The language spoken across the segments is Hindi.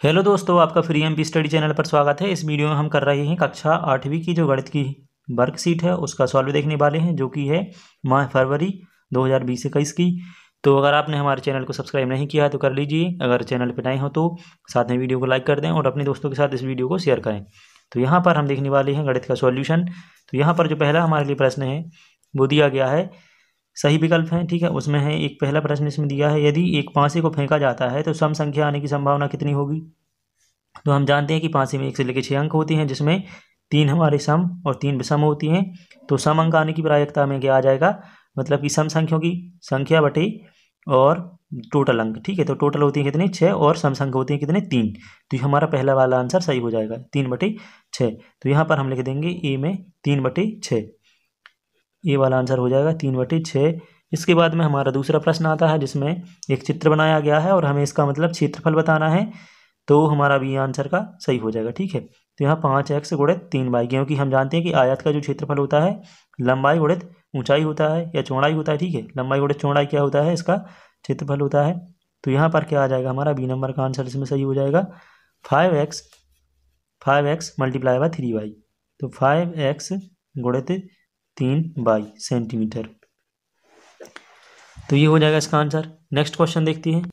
हेलो दोस्तों, आपका फ्री एमपी स्टडी चैनल पर स्वागत है। इस वीडियो में हम कर रहे हैं कक्षा 8वीं की जो गणित की वर्कशीट है उसका सॉल्व देखने वाले हैं, जो कि है माह फरवरी 2020-21 की। तो अगर आपने हमारे चैनल को सब्सक्राइब नहीं किया है तो कर लीजिए। अगर चैनल पर नए हो तो साथ में वीडियो को लाइक कर दें और अपने दोस्तों के साथ इस वीडियो को शेयर करें। तो यहाँ पर हम देखने वाले हैं गणित का सॉल्यूशन। तो यहाँ पर जो पहला हमारे लिए प्रश्न है वो दिया गया है, सही विकल्प हैं, ठीक है। उसमें है एक पहला प्रश्न इसमें दिया है, यदि एक पासे को फेंका जाता है तो सम संख्या आने की संभावना कितनी होगी। तो हम जानते हैं कि पासे में 1 से लेकर 6 अंक होते हैं, जिसमें 3 हमारे सम और 3 विषम होती हैं। तो सम अंक आने की प्रायिकता में क्या आ जाएगा, मतलब कि सम संख्याओं की संख्या बटे और टोटल अंक, ठीक है। तो टोटल होती है कितने, 6, और सम संख्या होती है कितने, 3। तो ये हमारा पहला वाला आंसर सही हो जाएगा, 3/6। तो यहाँ पर हम लिख देंगे ए में 3/6, ये वाला आंसर हो जाएगा 3/6। इसके बाद में हमारा दूसरा प्रश्न आता है, जिसमें एक चित्र बनाया गया है और हमें इसका मतलब क्षेत्रफल बताना है। तो हमारा भी आंसर का सही हो जाएगा, ठीक है। तो यहाँ 5x गुणित 3y, क्योंकि हम जानते हैं कि आयत का जो क्षेत्रफल होता है लंबाई गुणित ऊंचाई होता है या चौड़ाई होता है, ठीक है। लंबाई गुणित चौड़ाई क्या होता है, इसका क्षेत्रफल होता है। तो यहाँ पर क्या आ जाएगा, हमारा बी नंबर का आंसर इसमें सही हो जाएगा 5x × 3y। तो 5x गुणित 3y सेंटीमीटर। तो ये हो जाएगा इसका आंसर। नेक्स्ट क्वेश्चन देखते हैं।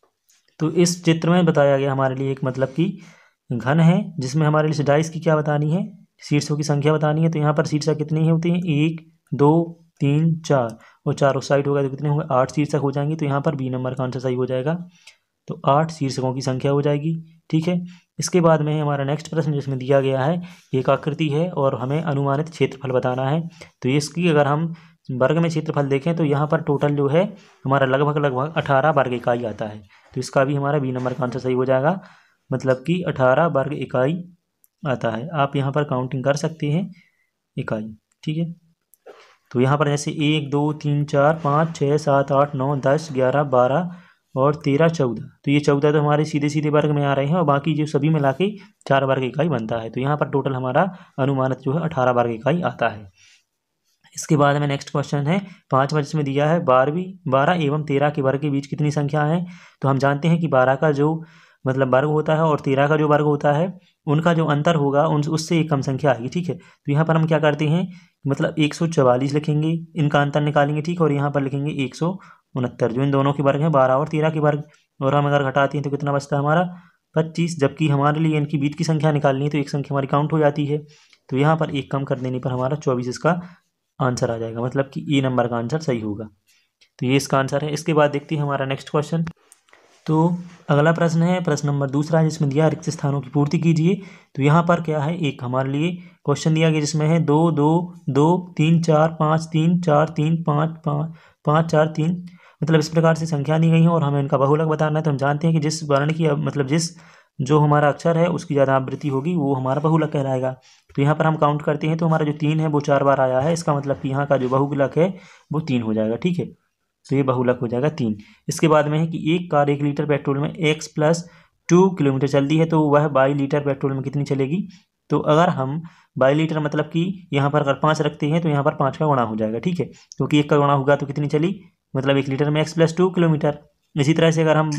तो इस चित्र में बताया गया हमारे लिए एक मतलब कि घन है, जिसमें हमारे लिए डाइस की क्या बतानी है, शीर्षों की संख्या बतानी है। तो यहाँ पर शीर्षक कितनी होती हैं, 1 2 3 4, और चारों साइड होगा तो कितने होंगे, 8 शीर्षक हो जाएंगे। तो यहाँ पर बी नंबर का आंसर सही हो जाएगा। तो 8 शीर्षकों की संख्या हो जाएगी, ठीक है। इसके बाद में हमारा नेक्स्ट प्रश्न, जिसमें दिया गया है एक आकृति है और हमें अनुमानित क्षेत्रफल बताना है। तो इसकी अगर हम वर्ग में क्षेत्रफल देखें तो यहाँ पर टोटल जो है हमारा लगभग 18 वर्ग इकाई आता है। तो इसका भी हमारा बी नंबर का आंसर सही हो जाएगा, मतलब कि 18 वर्ग इकाई आता है। आप यहाँ पर काउंटिंग कर सकते हैं इकाई, ठीक है। तो यहाँ पर जैसे 1 2 3 4 5 6 7 8 9 10 11 12 और 13 14, तो ये 14 तो हमारे सीधे सीधे वर्ग में आ रहे हैं, और बाकी जो सभी मिला के 4 वर्ग इकाई बनता है। तो यहाँ पर टोटल हमारा अनुमानित जो है 18 वर्ग इकाई आता है। इसके बाद में नेक्स्ट क्वेश्चन है 5वां, जिसमें दिया है 12 एवं 13 के वर्ग के बीच कितनी संख्या है। तो हम जानते हैं कि 12 का जो मतलब वर्ग होता है और 13 का जो वर्ग होता है, उनका जो अंतर होगा उससे एक कम संख्या आएगी, ठीक है। तो यहाँ पर हम क्या करते हैं, मतलब 144 लिखेंगे, इनका अंतर निकालेंगे, ठीक है, और यहाँ पर लिखेंगे 169, जो इन दोनों के वर्ग हैं, 12 और 13 के वर्ग। और हम अगर घटाते हैं तो कितना बचता है हमारा 25, जबकि हमारे लिए इनकी बीच की संख्या निकालनी है तो एक संख्या हमारी काउंट हो जाती है। तो यहाँ पर एक कम कर देने पर हमारा 24 इसका आंसर आ जाएगा, मतलब कि ए नंबर का आंसर सही होगा। तो ये इसका आंसर है। इसके बाद देखते हैं हमारा नेक्स्ट क्वेश्चन। तो अगला प्रश्न है प्रश्न नंबर दूसरा, जिसमें दिया रिक्त स्थानों की पूर्ति कीजिए। तो यहाँ पर क्या है, एक हमारे लिए क्वेश्चन दिया गया जिसमें है 2 2 2 3 4 5 3 4 3 5 5 5 4 3, मतलब इस प्रकार से संख्या दी गई है और हमें इनका बहुलक बताना है। तो हम जानते हैं कि जिस वर्ण की मतलब जिस जो हमारा अक्षर है उसकी ज़्यादा आवृत्ति होगी वो हमारा बहुलक कहलाएगा। तो यहाँ पर हम काउंट करते हैं तो हमारा जो 3 है वो 4 बार आया है, इसका मतलब कि यहाँ का जो बहुलक है वो 3 हो जाएगा, ठीक है। तो ये बहुलक हो जाएगा 3। इसके बाद में है कि एक कार 1 लीटर पेट्रोल में x + 2 किलोमीटर चलती है, तो वह 22 लीटर पेट्रोल में कितनी चलेगी। तो अगर हम 22 लीटर मतलब कि यहाँ पर अगर 5 रखते हैं तो यहाँ पर 5 का गुणा हो जाएगा, ठीक है, क्योंकि 1 का गुणा होगा तो कितनी चली, मतलब 1 लीटर में x + 2 किलोमीटर। इसी तरह से अगर हम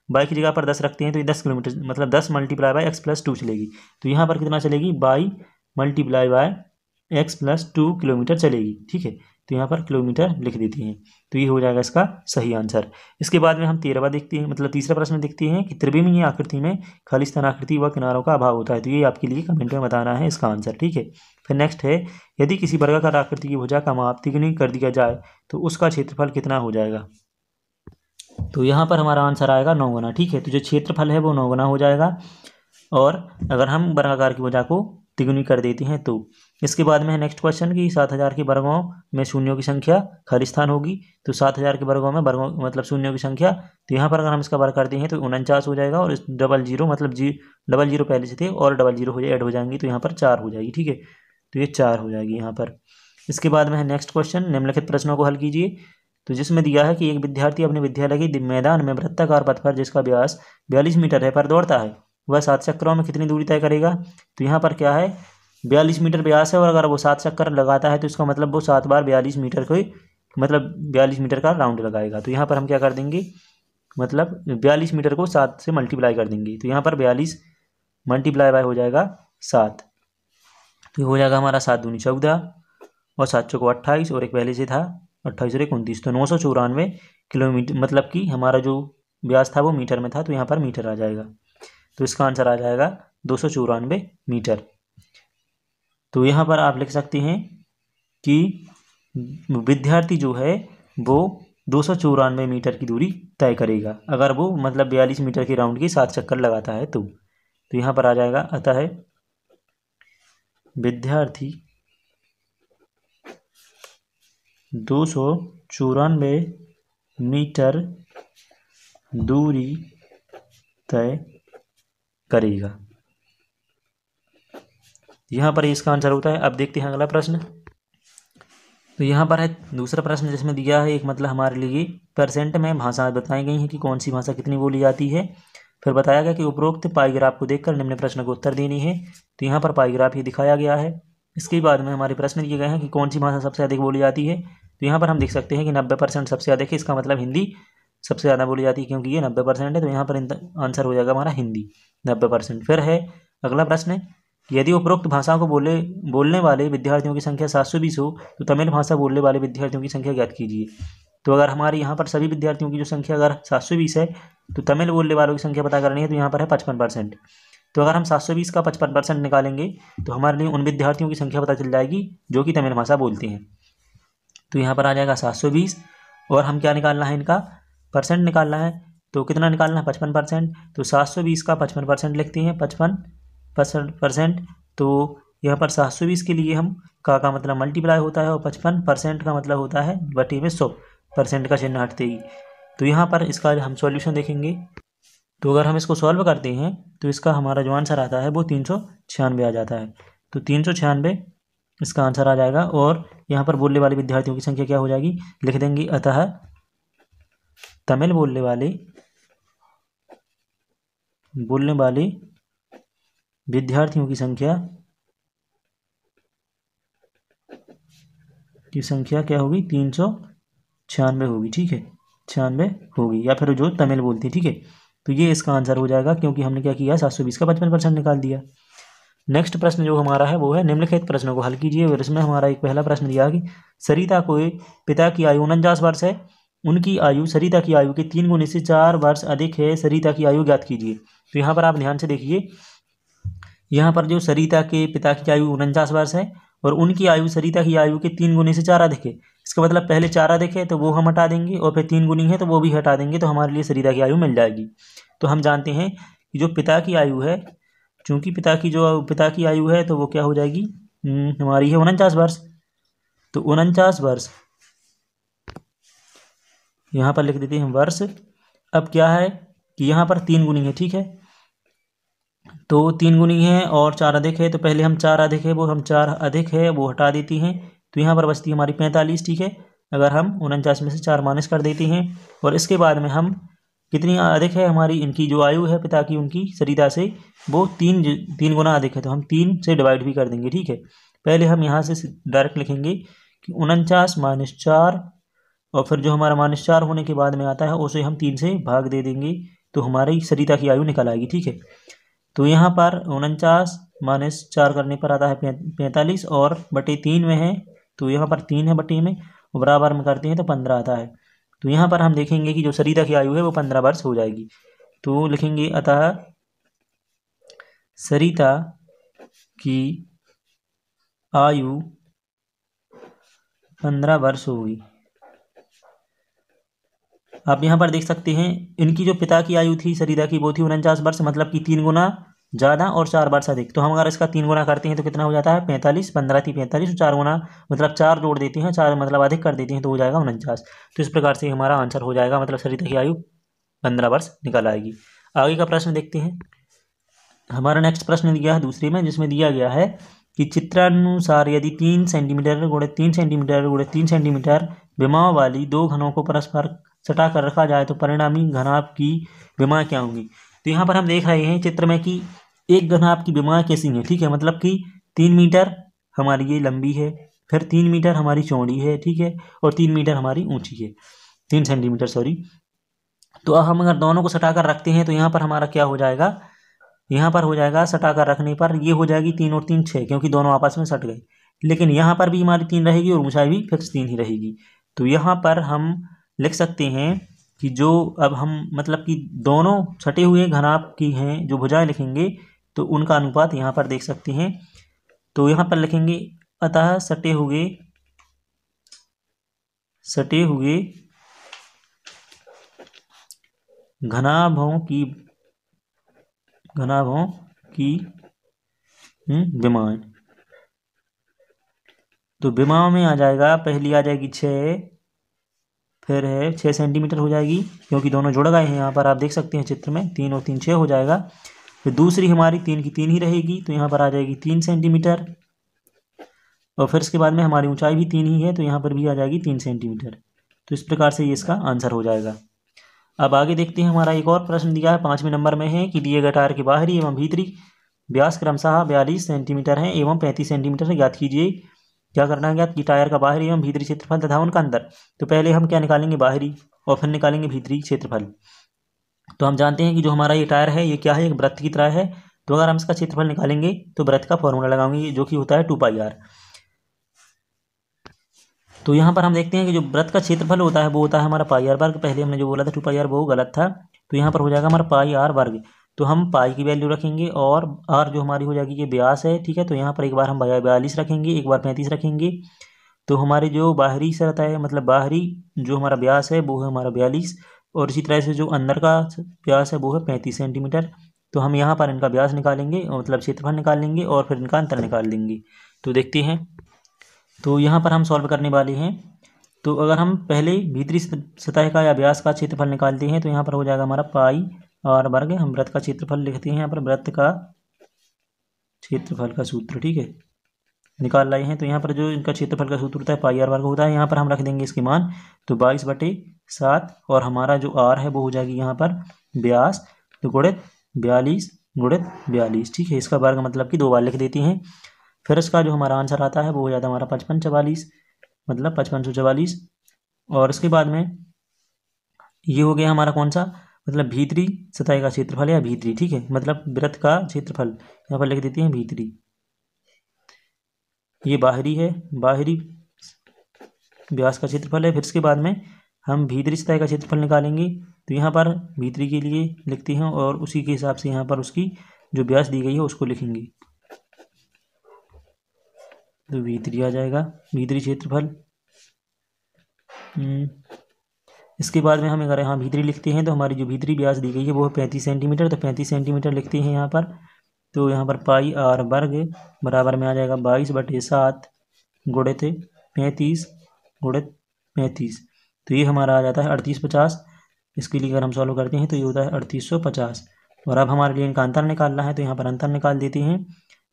बाई की जगह पर 10 रखते हैं तो ये 10 किलोमीटर, मतलब 10 × x + 2 चलेगी। तो यहाँ पर कितना चलेगी, 22 × x + 2 किलोमीटर चलेगी, ठीक है। तो यहाँ पर किलोमीटर लिख देते हैं। तो ये हो जाएगा इसका सही आंसर। इसके बाद में हम 13वां देखते हैं, मतलब तीसरा प्रश्न देखते हैं कि त्रिविमीय आकृति में खाली स्थान आकृति व किनारों का अभाव होता है। तो ये आपके लिए कमेंट में बताना है इसका आंसर, ठीक है। फिर नेक्स्ट है, यदि किसी वर्गाकार आकृति की भुजा का माप तिगुनी कर दिया जाए तो उसका क्षेत्रफल कितना हो जाएगा। तो यहाँ पर हमारा आंसर आएगा 9 गुना, ठीक है। तो जो क्षेत्रफल है वो 9 गुना हो जाएगा, और अगर हम वर्गाकार की भुजा को तिगुनी कर देते हैं तो। इसके बाद में है नेक्स्ट क्वेश्चन कि 7000 के वर्गों में शून्यों की संख्या खाली स्थान होगी। तो 7000 के वर्गों में वर्गों मतलब शून्यों की संख्या, तो यहाँ पर अगर हम इसका वर्ग करते हैं तो 49 हो जाएगा, और 00 मतलब 00 पहले से थे और 00 ऐड हो जाएंगी, तो यहाँ पर 4 हो जाएगी, ठीक है। तो ये 4 हो जाएगी यहाँ पर। इसके बाद में है नेक्स्ट क्वेश्चन, निम्नलिखित प्रश्नों को हल कीजिए। तो जिसमें दिया है कि एक विद्यार्थी अपने विद्यालय के मैदान में वृत्ताकार पथ पर, जिसका व्यास 42 मीटर है, पर दौड़ता है, वह 7 चक्करों में कितनी दूरी तय करेगा। तो यहाँ पर क्या है, 42 मीटर व्यास है और अगर वो 7 चक्कर लगाता है तो इसका मतलब वो 7 बार 42 मीटर को मतलब 42 मीटर का राउंड लगाएगा। तो यहाँ पर हम क्या कर देंगे, मतलब 42 मीटर को 7 से मल्टीप्लाई कर देंगे। तो यहाँ पर 42 मल्टीप्लाई बाय हो जाएगा 7। तो ये हो जाएगा हमारा 7 दूनी 14 और 7 चौको 28 और एक पहले से था 28 और 29, तो 994 किलोमीटर, मतलब कि हमारा जो व्यास था वो मीटर में था, तो यहाँ पर मीटर आ जाएगा। तो इसका आंसर आ जाएगा 294 मीटर। तो यहाँ पर आप लिख सकते हैं कि विद्यार्थी जो है वो 294 मीटर की दूरी तय करेगा अगर वो मतलब 42 मीटर के राउंड के 7 चक्कर लगाता है तो यहाँ पर आ जाएगा, अतः विद्यार्थी 294 मीटर दूरी तय करेगा। यहाँ पर इसका आंसर होता है। अब देखते हैं अगला प्रश्न। तो यहाँ पर है दूसरा प्रश्न जिसमें दिया है एक मतलब हमारे लिए परसेंट में भाषा बताई गई है कि कौन सी भाषा कितनी बोली जाती है। फिर बताया गया कि उपरोक्त पाईग्राफ को देखकर निम्न प्रश्न को उत्तर देनी है। तो यहाँ पर पाईग्राफ ही दिखाया गया है। इसके बाद में हमारे प्रश्न दिए गए हैं कि कौन सी भाषा सबसे अधिक बोली जाती है। तो यहाँ पर हम देख सकते हैं कि 90% सबसे अधिक है, इसका मतलब हिंदी सबसे ज़्यादा बोली जाती है क्योंकि ये 90% है। तो यहाँ पर आंसर हो जाएगा हमारा हिंदी 90%। फिर है अगला प्रश्न, यदि उपरोक्त भाषाओं को बोलने वाले विद्यार्थियों की संख्या 720 हो तो तमिल भाषा बोलने वाले विद्यार्थियों की संख्या ज्ञात कीजिए। तो अगर हमारे यहाँ पर सभी विद्यार्थियों की जो संख्या अगर 720 है तो तमिल बोलने वालों की संख्या पता करनी है। तो यहाँ पर है 55%। तो अगर हम 720 का 55% निकालेंगे तो हमारे लिए उन विद्यार्थियों की संख्या पता चल जाएगी जो कि तमिल भाषा बोलते हैं। तो यहाँ पर आ जाएगा 720 और हम क्या निकालना है, इनका परसेंट निकालना है। तो कितना निकालना है, 55%। तो 720 का 55% लिखते हैं, 55%। तो यहाँ पर 720 के लिए हम का मतलब मल्टीप्लाई होता है और 55% का मतलब होता है बटे में 100% का चिन्ह हटते ही। तो यहाँ पर इसका हम सॉल्यूशन देखेंगे। तो अगर हम इसको सॉल्व करते हैं तो इसका हमारा जो आंसर आता है वो 396 आ जाता है। तो 396 इसका आंसर आ जाएगा। और यहाँ पर बोलने वाले विद्यार्थियों की संख्या क्या हो जाएगी, लिख देंगे, अतः तमिल बोलने वाले विद्यार्थियों की संख्या क्या होगी, 396 होगी। ठीक है, 96 होगी, या फिर जो तमिल बोलती है। ठीक है, तो ये इसका आंसर हो जाएगा क्योंकि हमने क्या किया, 720 का 55% निकाल दिया। नेक्स्ट प्रश्न जो हमारा है वो है निम्नलिखित प्रश्नों को हल कीजिए। और इसमें हमारा एक पहला प्रश्न दिया कि सरिता को पिता की आयु 49 वर्ष है, उनकी आयु सरिता की आयु के 3 गुने से 4 वर्ष अधिक है, सरिता की आयु ज्ञात कीजिए। तो यहाँ पर आप ध्यान से देखिए, यहाँ पर जो सरिता के पिता की आयु 49 वर्ष है और उनकी आयु सरिता की आयु के 3 गुने से 4 अधिक है। इसका मतलब पहले 4 अधिक है तो वो हम हटा देंगे और फिर 3 गुनी है तो वो भी हटा देंगे, तो हमारे लिए सरिता की आयु मिल जाएगी। तो हम जानते हैं कि जो पिता की आयु है, चूंकि पिता की आयु है तो वो क्या हो जाएगी, हमारी है 49 वर्ष। तो 49 वर्ष यहाँ पर लिख देते हैं वर्ष। अब क्या है कि यहाँ पर 3 गुनी है। ठीक है, तो 3 गुनी है और 4 अधिक है, तो पहले हम 4 अधिक है वो हटा देती हैं। तो यहाँ पर बचती है हमारी 45। ठीक है, अगर हम 49 में से 4 माइनस कर देते हैं और इसके बाद में हम कितनी अधिक है हमारी, इनकी जो आयु है पिता की उनकी सरिता से, वो 3 गुना अधिक है, तो हम 3 से डिवाइड भी कर देंगे। ठीक है, पहले हम यहाँ से डायरेक्ट लिखेंगे कि 49 माइनस 4 और फिर जो हमारा माइनस 4 होने के बाद में आता है उसे हम 3 से भाग दे देंगे, तो हमारी सरिता की आयु निकल आएगी। ठीक है, तो यहाँ पर 49 माइनस 4 करने पर आता है 45 और बटे 3 में है, तो यहाँ पर 3 है बटे में, बराबर में करते हैं तो 15 आता है। तो यहाँ पर हम देखेंगे कि जो सरिता की आयु है वो 15 वर्ष हो जाएगी। तो लिखेंगे अतः सरिता की आयु 15 वर्ष होगी। आप यहाँ पर देख सकते हैं इनकी जो पिता की आयु थी सरिता की वो थी 49 वर्ष, मतलब कि 3 गुना ज़्यादा और 4 वर्ष अधिक। तो हम अगर इसका 3 गुना करते हैं तो कितना हो जाता है, 45। 15 थी 45 और 4 गुना मतलब 4 जोड़ देते हैं, 4 मतलब अधिक कर देते हैं तो हो जाएगा 49। तो इस प्रकार से हमारा आंसर हो जाएगा, मतलब सरिता की आयु 15 वर्ष निकल आएगी। आगे का प्रश्न देखते हैं। हमारा नेक्स्ट प्रश्न दिया है दूसरे में, जिसमें दिया गया है कि चित्रानुसार यदि 3 सेंटीमीटर गुणे 3 सेंटीमीटर गुणे 3 सेंटीमीटर विमाओं वाली 2 घनों को परस्पर सटा कर रखा जाए तो परिणामी घनाभ की विमा क्या होंगी। तो यहाँ पर हम देख रहे हैं चित्र में कि एक घनाभ की विमा कैसी है। ठीक है, मतलब कि 3 मीटर हमारी ये लंबी है, फिर 3 मीटर हमारी चौड़ी है। ठीक है, और 3 मीटर हमारी ऊंची है, 3 सेंटीमीटर सॉरी। तो अब हम अगर दोनों को सटा कर रखते हैं तो यहाँ पर हमारा क्या हो जाएगा, यहाँ पर हो जाएगा सटा कर रखने पर ये हो जाएगी 3 और 3 6, क्योंकि दोनों आपस में सट गए। लेकिन यहाँ पर भी हमारी 3 रहेगी और ऊंचाई भी फिक्स 3 ही रहेगी। तो यहाँ पर हम लिख सकते हैं कि जो अब हम मतलब कि दोनों सटे हुए घनाभ की हैं जो भुजाएं लिखेंगे तो उनका अनुपात यहाँ पर देख सकते हैं। तो यहाँ पर लिखेंगे अतः सटे हुए घनाभों की विमाएं। तो विमाओं में आ जाएगा, पहली आ जाएगी 6, फिर है 6 सेंटीमीटर हो जाएगी, क्योंकि दोनों जुड़ गए हैं। यहाँ पर आप देख सकते हैं चित्र में 3 और 3 6 हो जाएगा। फिर दूसरी हमारी 3 की 3 ही रहेगी, तो यहाँ पर आ जाएगी 3 सेंटीमीटर। और फिर इसके बाद में हमारी ऊंचाई भी 3 ही है, तो यहाँ पर भी आ जाएगी 3 सेंटीमीटर। तो इस प्रकार से ये इसका आंसर हो जाएगा। अब आगे देखते हैं, हमारा एक और प्रश्न दिया है 5वें नंबर में है कि दिए गए टायर के बाहरी एवं भीतरी व्यास क्रमशः 42 सेंटीमीटर है एवं 35 सेंटीमीटर है। ज्ञात कीजिए। क्या करना है ज्ञात कि टायर का बाहरी एवं भीतरी क्षेत्रफल तथा उनका अंतर। तो पहले हम क्या निकालेंगे, बाहरी, और फिर निकालेंगे भीतरी क्षेत्रफल। तो हम जानते हैं कि जो हमारा ये टायर है ये क्या है, एक वृत्त की तरह है। तो अगर हम इसका क्षेत्रफल निकालेंगे तो वृत्त का फॉर्मूला लगाएंगे जो कि होता है 2πr। तो यहाँ पर हम देखते हैं कि जो वृत्त का क्षेत्रफल होता है वो होता है हमारा πr वर्ग। पहले हमने जो बोला था 2πr वो गलत था, तो यहाँ पर हो जाएगा हमारा πr वर्ग। तो हम पाई की वैल्यू रखेंगे और r जो हमारी हो जाएगी ये व्यास है, ठीक है। तो यहाँ पर एक बार हम 42 रखेंगे, एक बार 35 रखेंगे। तो हमारे जो बाहरी सतह है, मतलब बाहरी जो हमारा व्यास है वो है हमारा 42, और इसी तरह से जो अंदर का व्यास है वो है 35 सेंटीमीटर। तो हम यहाँ पर इनका व्यास निकालेंगे, मतलब क्षेत्रफल निकाल लेंगे और फिर इनका अंतर निकाल लेंगे। तो देखते हैं, तो यहाँ पर हम सॉल्व करने वाले हैं। तो अगर हम पहले भीतरी सतह का या व्यास का क्षेत्रफल निकालते हैं तो यहाँ पर हो जाएगा हमारा πr वर्ग। हम वृत्त का क्षेत्रफल लिखते हैं, यहाँ पर वृत्त का क्षेत्रफल का सूत्र, ठीक है, निकाल रहे हैं। तो यहाँ पर जो इनका क्षेत्रफल का सूत्र होता है πr वर्ग होता है। यहाँ पर हम रख देंगे इसके मान, तो 22/7, और हमारा जो r है वो हो जाएगी यहाँ पर व्यास, तो गुणित 42 गुणित 42, ठीक है। इसका वर्ग मतलब कि 2 बार लिख देते हैं। फिर इसका जो हमारा आंसर आता है वो हो जाता है हमारा 5544, मतलब 5544। और इसके बाद में ये हो गया हमारा कौन सा, मतलब भीतरी सतह का क्षेत्रफल या भीतरी, ठीक है, मतलब वृत्त का क्षेत्रफल यहाँ पर लिख देते हैं भीतरी। ये बाहरी है, बाहरी व्यास का क्षेत्रफल है। फिर इसके बाद में हम भीतरी सतह का क्षेत्रफल निकालेंगे। तो यहाँ पर भीतरी के लिए लिखते हैं और उसी के हिसाब से यहाँ पर उसकी जो व्यास दी गई है उसको लिखेंगे। तो भीतरी आ जाएगा, भीतरी क्षेत्रफल। इसके बाद में हम अगर यहाँ भीतरी लिखते हैं तो हमारी जो भीतरी व्यास दी गई है वो है 35 सेंटीमीटर। तो 35 सेंटीमीटर लिखते हैं यहाँ पर। तो यहाँ पर πr वर्ग बराबर में आ जाएगा 22/7 गुणित 35 गुणित 35। तो ये हमारा आ जाता है 3850। इसके लिए अगर हम सॉल्व करते हैं तो ये होता है 3850। और अब हमारे लिए इनका अंतर निकालना है, तो यहाँ पर अंतर निकाल देते हैं।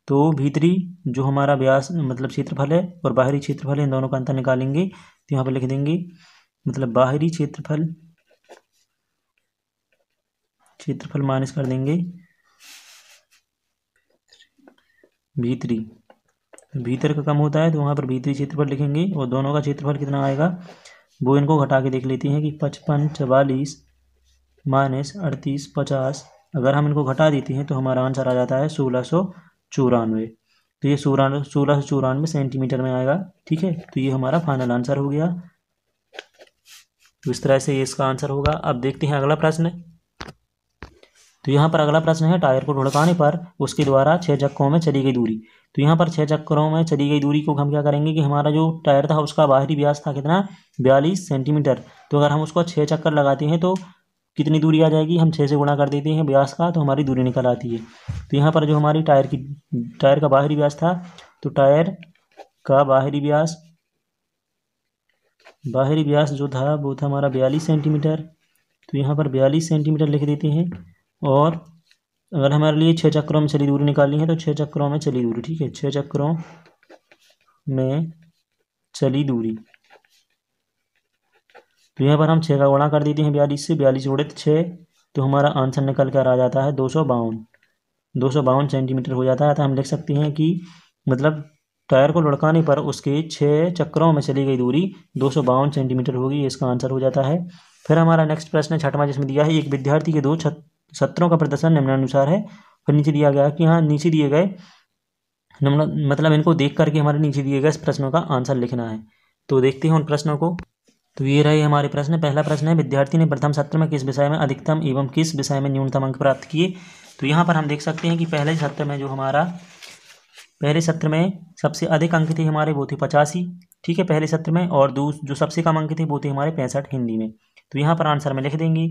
तो भीतरी जो हमारा व्यास मतलब क्षेत्रफल है और बाहरी क्षेत्रफल है, इन दोनों का अंतर निकालेंगे। तो यहाँ पर लिख देंगे, मतलब बाहरी क्षेत्रफल माइनस कर देंगे भीतरी। भीतर का कम होता है तो वहाँ पर भीतरी क्षेत्रफल लिखेंगे, और दोनों का क्षेत्रफल कितना आएगा वो इनको घटा के देख लेते हैं कि 5544 माइनस 3850। अगर हम इनको घटा देते हैं तो हमारा आंसर आ जाता है 1694। तो ये 1694 सेंटीमीटर में आएगा, ठीक है। तो ये हमारा फाइनल आंसर हो गया। तो इस तरह से ये इसका आंसर होगा। अब देखते हैं अगला प्रश्न। तो यहाँ पर अगला प्रश्न है, टायर को ढुड़काने पर उसके द्वारा 6 चक्करों में चली गई दूरी। तो यहाँ पर 6 चक्करों में चली गई दूरी को हम क्या करेंगे कि हमारा जो टायर था उसका बाहरी व्यास था कितना, 42 सेंटीमीटर। तो अगर हम उसको 6 चक्कर लगाते हैं तो कितनी दूरी आ जाएगी, हम 6 से गुणा कर देते हैं व्यास का, तो हमारी दूरी निकल आती है। तो यहाँ पर जो हमारी टायर का बाहरी व्यास था, तो टायर का बाहरी व्यास जो था वो था हमारा 42 सेंटीमीटर। तो यहाँ पर 42 सेंटीमीटर लिख देते हैं। और अगर हमारे लिए 6 चक्करों में चली दूरी निकालनी है तो 6 चक्करों में चली दूरी, ठीक है, 6 चक्करों में चली दूरी। तो यहाँ पर हम 6 का गुणा कर देते हैं 42 से, 42 गुणित 6, तो हमारा आंसर निकल कर आ जाता है 252 सेंटीमीटर हो जाता है। तो हम लिख सकते हैं कि मतलब टायर को लुढ़काने पर उसके 6 चक्करों में चली गई दूरी 252 सेंटीमीटर होगी, इसका आंसर हो जाता है। फिर हमारा नेक्स्ट प्रश्न है 6वां, जिसमें दिया है एक विद्यार्थी के 2 सत्रों का प्रदर्शन निम्नानुसार है फिर नीचे दिया गया कि हाँ नीचे दिए गए मतलब इनको देख करके हमारे नीचे दिए गए इस प्रश्नों का आंसर लिखना है। तो देखते हैं उन प्रश्नों को। तो ये रहे हमारे प्रश्न। पहला प्रश्न है, विद्यार्थी ने प्रथम सत्र में किस विषय में अधिकतम एवं किस विषय में न्यूनतम अंक प्राप्त किए। तो यहाँ पर हम देख सकते हैं कि पहले सत्र में जो हमारा पहले सत्र में सबसे अधिक अंक थे हमारे वो थे 85, ठीक है, पहले सत्र में। और जो सबसे कम अंक थे वो थे हमारे 65 हिंदी में। तो यहाँ पर आंसर में लिख देंगे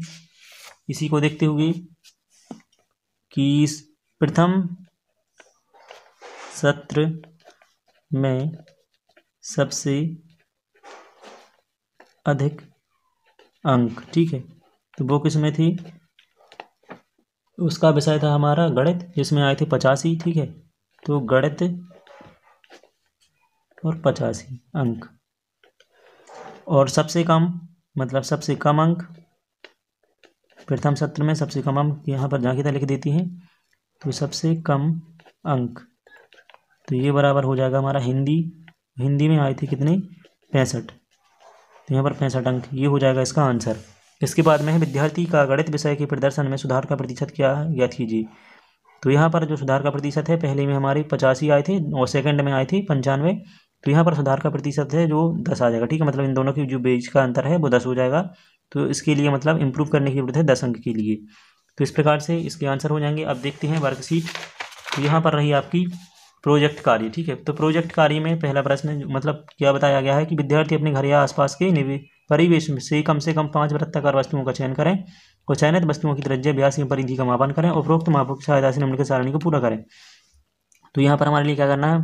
इसी को देखते हुए कि प्रथम सत्र में सबसे अधिक अंक, ठीक है, तो वो किस में थी, उसका विषय था हमारा गणित, जिसमें आए थे 85, ठीक है। तो गणित और 85 अंक। और सबसे कम मतलब सबसे कम अंक प्रथम सत्र में सबसे कम अंक यहाँ पर जहाँ की तरह लिख देती हैं। तो सबसे कम अंक तो ये बराबर हो जाएगा हमारा हिंदी में आए थे कितने, 65। तो यहाँ पर 65 अंक, ये हो जाएगा इसका आंसर। इसके बाद में है, विद्यार्थी का गणित विषय के प्रदर्शन में सुधार का प्रतिशत क्या है ज्ञात कीजिए। तो यहाँ पर जो सुधार का प्रतिशत है, पहले में हमारे 85 आए थे और सेकंड में आए थे 95। तो यहाँ पर सुधार का प्रतिशत है जो 10 आ जाएगा, ठीक है, मतलब इन दोनों की जो बीच का अंतर है वो 10 हो जाएगा। तो इसके लिए मतलब इम्प्रूव करने की जरूरत है 10 अंक के लिए। तो इस प्रकार से इसके आंसर हो जाएंगे। अब देखते हैं वर्कशीट। तो यहाँ पर रही आपकी प्रोजेक्ट कार्य, ठीक है। तो प्रोजेक्ट कार्य में पहला प्रश्न मतलब क्या बताया गया है कि विद्यार्थी अपने घर या आसपास के परिवेश से कम 5 वृत्ताकार वस्तुओं का चयन करें और चयनित वस्तुओं की त्रिज्या, व्यास एवं परिधि का मापन करें और उपरोक्त मापों की सहायता से निम्नलिखित सारणी को पूरा करें। तो यहाँ पर हमारे लिए क्या करना है,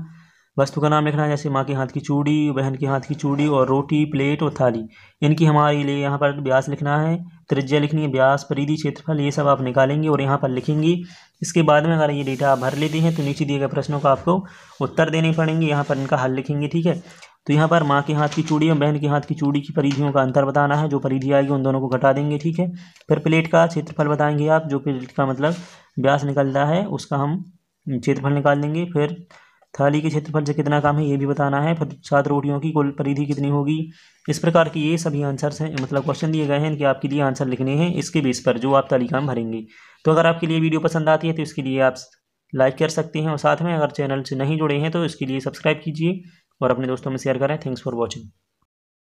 वस्तु का नाम लिखना है, जैसे माँ के हाथ की चूड़ी, बहन के हाथ की चूड़ी और रोटी, प्लेट और थाली। इनकी हमारे लिए यहाँ पर व्यास लिखना है, त्रिज्या लिखनी है, व्यास, परिधि, क्षेत्रफल, ये सब आप निकालेंगे और यहाँ पर लिखेंगे। इसके बाद में अगर ये डेटा आप भर लेते हैं तो नीचे दिए गए प्रश्नों का आपको उत्तर देने पड़ेंगे, यहाँ पर इनका हल लिखेंगे, ठीक है। तो यहाँ पर माँ के हाथ की चूड़ी और बहन के हाथ की चूड़ी की परिधियों का अंतर बताना है, जो परिधि आएगी उन दोनों को घटा देंगे, ठीक है। फिर प्लेट का क्षेत्रफल बताएंगे आप, जो प्लेट का मतलब व्यास निकलता है उसका हम क्षेत्रफल निकाल देंगे। फिर थाली के क्षेत्रफल से कितना कम है ये भी बताना है। फिर 7 रोटियों की कुल परिधि कितनी होगी। इस प्रकार की ये सभी आंसर्स हैं, मतलब क्वेश्चन दिए गए हैं कि आपके लिए आंसर लिखने हैं इसके बेस पर जो आप तालिका में भरेंगे। तो अगर आपके लिए वीडियो पसंद आती है तो इसके लिए आप लाइक कर सकते हैं और साथ में अगर चैनल से नहीं जुड़े हैं तो इसके लिए सब्सक्राइब कीजिए और अपने दोस्तों में शेयर करें। Thanks for watching.